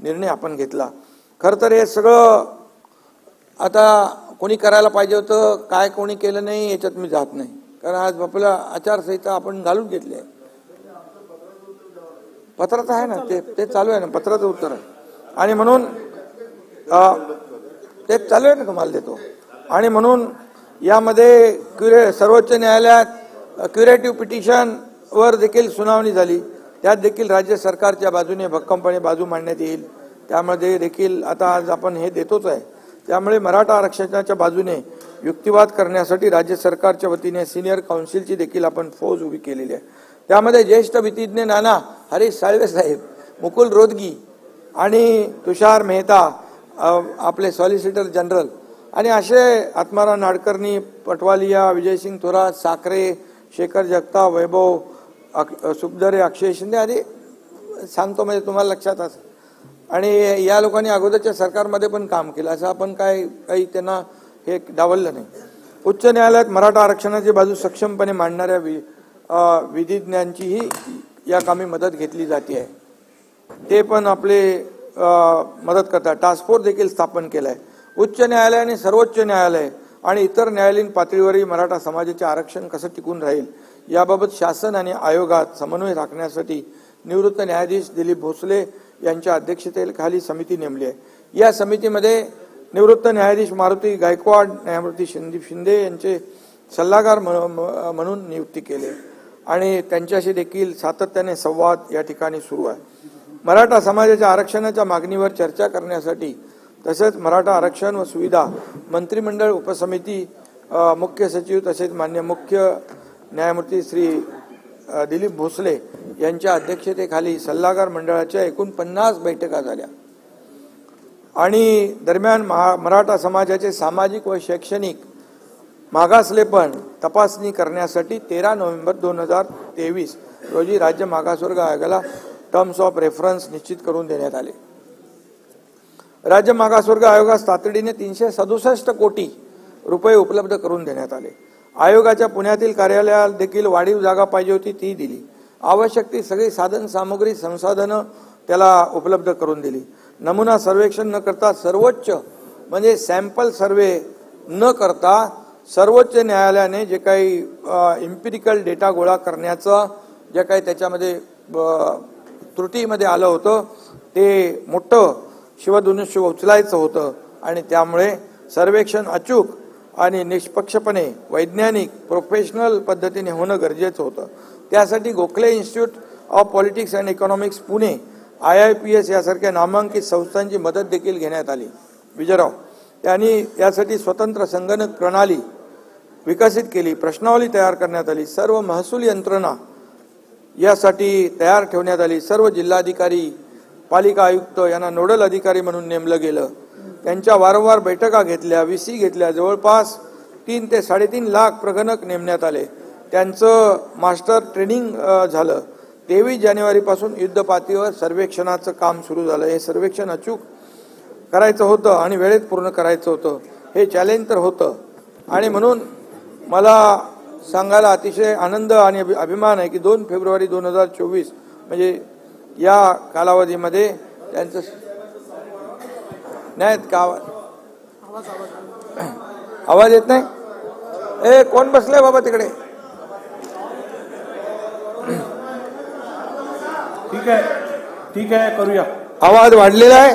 निर्णय आपण घेतला। खरं तर हे सगळं आता कोणी करायला पाहिजे होतं, काय कोणी केलं नाही याच्यात मी जात नाही, कारण आज आपला आचारसंहिता आपण घालून घेतली आहे। पत्राचं आहे ना, ते चालू आहे ना, पत्राचं उत्तर आहे, आणि म्हणून ते चालू आहे ना, तुम्हाला देतो। आणि म्हणून यामध्ये सर्वोच्च न्यायालयात क्युरेटिव्ह पिटिशन वर देखील सुनावणी झाली, त्यात देखील राज्य सरकारच्या बाजूने भक्कमपणे बाजू मांडण्यात येईल। त्यामध्ये देखील आता आज आपण हे देतोच आहे। त्यामुळे मराठा आरक्षणाच्या बाजूने युक्तिवाद करण्यासाठी राज्य सरकारच्या वतीने सिनियर काउन्सिलची देखील आपण फौज उभी केलेली आहे। त्यामध्ये ज्येष्ठ विधिज्ञ नाना हरीश साळवे साहेब, मुकुल रोहतगी आणि तुषार मेहता, आपले सॉलिसिटर जनरल, आणि असे आत्माराम नाडकर्णी, पटवालिया, विजयसिंग थोरात, साखरे, शेखर जगताप, वैभव सुखदरे, अक्षय शिंदे आदी सांगतो, म्हणजे तुम्हाला लक्षात असेल। आणि या लोकांनी अगोदरच्या सरकारमध्ये पण काम केलं, असं आपण काही त्यांना हे डावललं नाही। उच्च न्यायालयात मराठा आरक्षणाची बाजू सक्षमपणे मांडणाऱ्या विधिज्ञांचीही या कामी मदत घेतली जाते आहे, ते पण आपले मदत करतात। टास्क फोर्स देखील स्थापन केला आहे। उच्च न्यायालय आणि सर्वोच्च न्यायालय आणि इतर न्यायालयीन पातळीवरही मराठा समाजाचे आरक्षण कसं टिकून राहील याबाबत शासन आणि आयोगात समन्वय राखण्यासाठी निवृत्त न्यायाधीश दिलीप भोसले यांच्या अध्यक्षतेखाली समिती नेमली आहे। या समितीमध्ये निवृत्त न्यायाधीश मारुती गायकवाड, न्यायमूर्ती संदीप शिंदे यांचे सल्लागार म्हणून नियुक्ती केली आणि त्यांच्याशी देखील सातत्याने संवाद या ठिकाणी सुरू आहे। मराठा समाजाच्या आरक्षणाच्या मागणीवर चर्चा करण्यासाठी तसेच मराठा आरक्षण व सुविधा मंत्रिमंडळ उपसमिती, मुख्य सचिव तसेच मान्य मुख्य न्यायमूर्ती श्री दिलीप भोसले यांच्या अध्यक्षतेखाली सल्लागार मंडळाच्या एकूण 50 बैठका झाल्या आणि दरम्यान मराठा समाजाचे सामाजिक व शैक्षणिक मागासलेपण तपासणी करण्यासाठी 13 नोव्हेंबर 2023 रोजी राज्य मागासवर्ग आयोगाला टर्म्स ऑफ रेफरन्स निश्चित करून देण्यात आले। राज्य मागासवर्ग आयोगास तातडीने 367 कोटी रुपये उपलब्ध करून देण्यात आले। आयोगाच्या पुण्यातील कार्यालयात देखील वाढीव जागा पाहिजे होती, ती दिली। आवश्यक ती सगळी साधन सामुग्री संसाधनं त्याला उपलब्ध करून दिली। नमुना सर्वेक्षण न करता सर्वोच्च म्हणजे सॅम्पल सर्वे न करता सर्वोच्च न्यायालयाने जे काही इम्पिरिकल डेटा गोळा करण्याचं जे काही त्याच्यामध्ये त्रुटीमध्ये आलं होतं ते मोठं शिवधनुष्य उचलायचं होतं आणि त्यामुळे सर्वेक्षण अचूक आणि निष्पक्षपणे वैज्ञानिक प्रोफेशनल पद्धतीने होणं गरजेचं होतं। त्यासाठी Gokhale institute of politics and economics Pune, IIPS यासारख्या नामांकित संस्थांची मदत देखील घेण्यात आली। विजयराव यांनी यासाठी स्वतंत्र संगणक प्रणाली विकसित केली, प्रश्नावली तयार करण्यात आली, सर्व महसूल यंत्रणा यासाठी तयार ठेवण्यात आली। सर्व जिल्हाधिकारी, पालिका आयुक्त यांना नोडल अधिकारी म्हणून नेमलं गेलं। त्यांच्या वारंवार बैठका घेतल्या, VC घेतल्या। जवळपास 3 ते 3.5 लाख प्रगणक नेमण्यात आले। त्यांचं मास्टर ट्रेनिंग झालं। 23 जानेवारीपासून युद्धपातळीवर सर्वेक्षणाचं काम सुरू झालं। हे सर्वेक्षण अचूक करायचं होतं आणि वेळेत पूर्ण करायचं होतं, हे चॅलेंज तर होतं। आणि म्हणून मला सांगायला अतिशय आनंद आणि अभिमान आहे की 2 फेब्रुवारी 2024 म्हणजे या कालावधीमध्ये त्यांचं नाही का आवाज येत नाही? ए कोण बसलंय बाबा तिकडे? ठीक आहे करूया। आवाज वाढलेला आहे।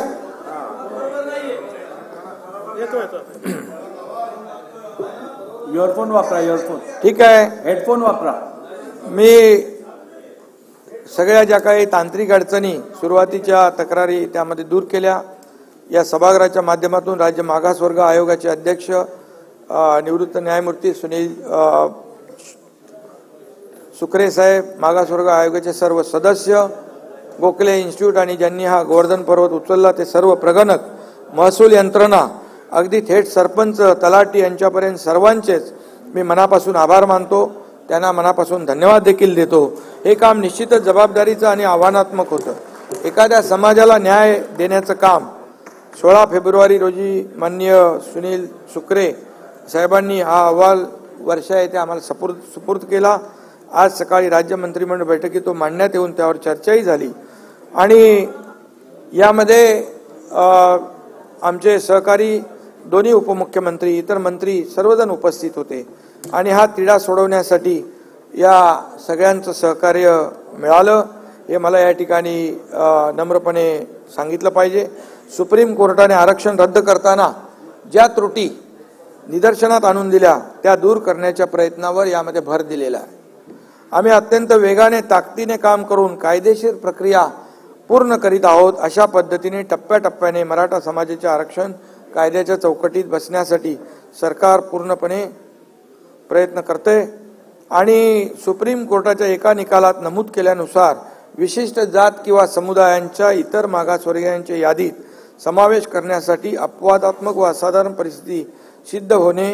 इयरफोन वापरा, इयरफोन। ठीक आहे, हेडफोन वापरा। मी सगळ्या ज्या काही तांत्रिक अडचणी सुरुवातीच्या तक्रारी त्यामध्ये दूर केल्या। या सभागृहाच्या माध्यमातून राज्य मागासवर्ग आयोगाचे अध्यक्ष निवृत्त न्यायमूर्ती सुनील सुखरे साहेब, मागासवर्ग आयोगाचे सर्व सदस्य, गोखले इन्स्टिट्यूट आणि ज्यांनी हा गोवर्धन पर्वत उचलला ते सर्व प्रगणक, महसूल यंत्रणा, अगदी थेट सरपंच, तलाठी यांच्यापर्यंत सर्वांचेच मी मनापासून आभार मानतो, त्यांना मनापासून धन्यवाद देखील देतो। हे काम निश्चितच जबाबदारीचं आणि आव्हानात्मक होतं। एखाद्या समाजाला न्याय देण्याचं काम 16 फेब्रुवारी रोजी माननीय सुनील सुखरे साहेबांनी हा अहवाल वर्षा येथे आम्हाला सुपूर्द केला। आज सकाळी राज्य मंत्रिमंडळ बैठकीत तो मांडण्यात येऊन त्यावर चर्चाही झाली आणि यामध्ये आमचे सहकारी दोन्ही उपमुख्यमंत्री इतर मंत्री सर्वजण उपस्थित होते आणि हा तिढा सोडवण्यासाठी या सगळ्यांचं सहकार्य मिळालं हे मला या ठिकाणी नम्रपणे सांगितलं पाहिजे। सुप्रीम कोर्टाने आरक्षण रद्द करताना ज्या त्रुटी निदर्शनात आणून दिल्या त्या दूर करण्याच्या प्रयत्नावर यामध्ये भर दिलेला आहे। आम्ही अत्यंत वेगाने ताकदीने काम करून कायदेशीर प्रक्रिया पूर्ण करीत आहोत। अशा पद्धतीने टप्प्याटप्प्याने मराठा समाजाचे आरक्षण कायद्याच्या चौकटीत बसण्यासाठी सरकार पूर्णपणे प्रयत्न करते आणि सुप्रीम कोर्टाच्या एका निकालात नमूद केल्यानुसार विशिष्ट जात किंवा समुदायांच्या इतर मागासवर्गीयांच्या यादीत समावेश करण्यासाठी अपवादात्मक व असाधारण परिस्थिती सिद्ध होणे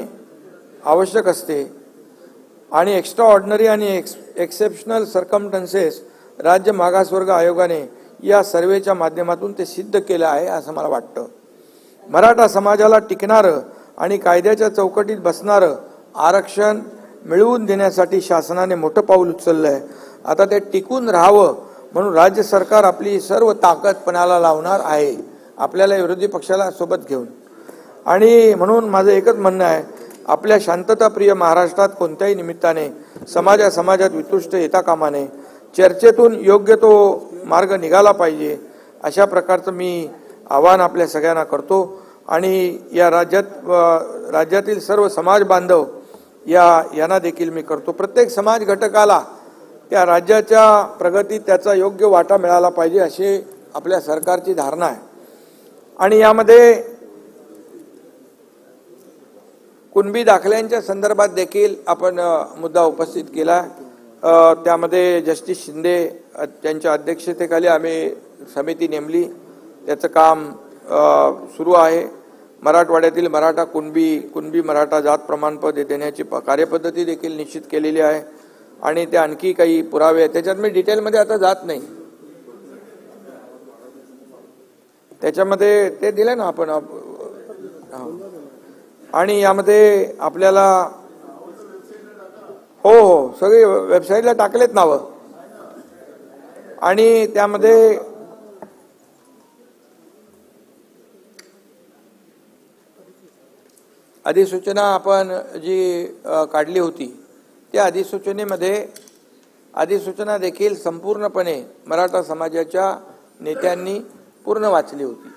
आवश्यक असते आणि एक्स्ट्रा ऑर्डिनरी आणि एक्सेप्शनल सर्कमस्टन्सेस राज्य मागासवर्ग आयोगाने या सर्वेच्या माध्यमातून ते सिद्ध केलं आहे असं मला वाटतं। मराठा समाजाला टिकणारं आणि कायद्याच्या चौकटीत बसणारं आरक्षण मिळवून देण्यासाठी शासनाने मोठं पाऊल उचललं आहे। आता ते टिकून राहावं म्हणून राज्य सरकार आपली सर्व ताकद पणाला लावणार आहे, आपल्याला विरोधी पक्षाला सोबत घेऊन। आणि म्हणून माझं एकच म्हणणं आहे, आपल्या शांतताप्रिय महाराष्ट्रात कोणत्याही निमित्ताने समाजात वितुष्ट येता कामा नये। चर्चेतून योग्य तो मार्ग निघाला पाहिजे अशा प्रकारचं मी आवाहन आपल्या सगळ्यांना करतो आणि या राज्यातील सर्व समाज बांधव यांना देखील मी करतो। प्रत्येक समाज घटकाला त्या राज्याच्या प्रगतीत त्याचा योग्य वाटा मिळाला पाहिजे अशी आपल्या सरकारची धारणा आहे। आणि यामध्ये कुणबी दाखल्यांच्या संदर्भात देखील आपण मुद्दा उपस्थित केला। त्यामध्ये जस्टिस शिंदे त्यांच्या अध्यक्षतेखाली आम्ही समिती नेमली, त्याचं काम सुरू आहे। मराठवाड्यातील मराठा कुणबी मराठा जात प्रमाणपत्र देण्याची कार्यपद्धती देखील निश्चित केलेली आहे आणि ते आणखी काही पुरावे आहेत, त्याच्यात मी डिटेलमध्ये आता जात नाही। त्याच्यामध्ये ते दिले ना आपण आणि यामध्ये आपल्याला हो सगळे वेबसाईटला टाकलेत नावं आणि त्यामध्ये अधिसूचना आपण जी काढली होती त्या अधिसूचना देखील संपूर्णपणे मराठा समाजाच्या नेत्यांनी पूर्ण वाचली होती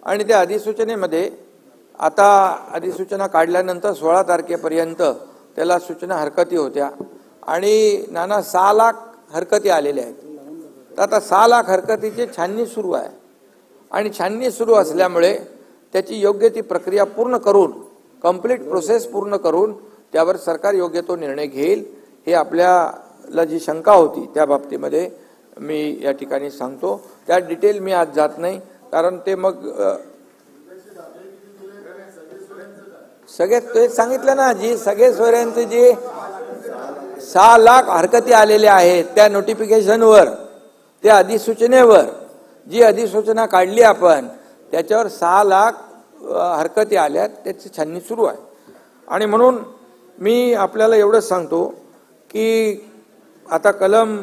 आणि त्या अधिसूचनेमध्ये आता अधिसूचना काढल्यानंतर 16 तारखेपर्यंत त्याला सूचना हरकती होत्या आणि नाना 6 लाख हरकती आलेल्या आहेत। तर आता 6 लाख हरकतीची छाननी सुरू आहे आणि छाननी सुरू असल्यामुळे त्याची योग्य ती प्रक्रिया पूर्ण करून कंप्लीट प्रोसेस पूर्ण करून त्यावर सरकार योग्य तो निर्णय घेईल। हे आपल्याला जी शंका होती त्या बाबतीमध्ये मी या ठिकाणी सांगतो। त्या डिटेल मी आज जात नाही कारण ते मग सगळे ते सांगितलं ना, जी सगळे सोयऱ्यांचे जे 6 लाख हरकती आलेल्या आहेत त्या नोटिफिकेशनवर, त्या अधिसूचनेवर जी अधिसूचना काढली आपण त्याच्यावर 6 लाख हरकती आल्यात, त्याची छाननी सुरू आहे। आणि म्हणून मी आपल्याला एवढंच सांगतो की आता कलम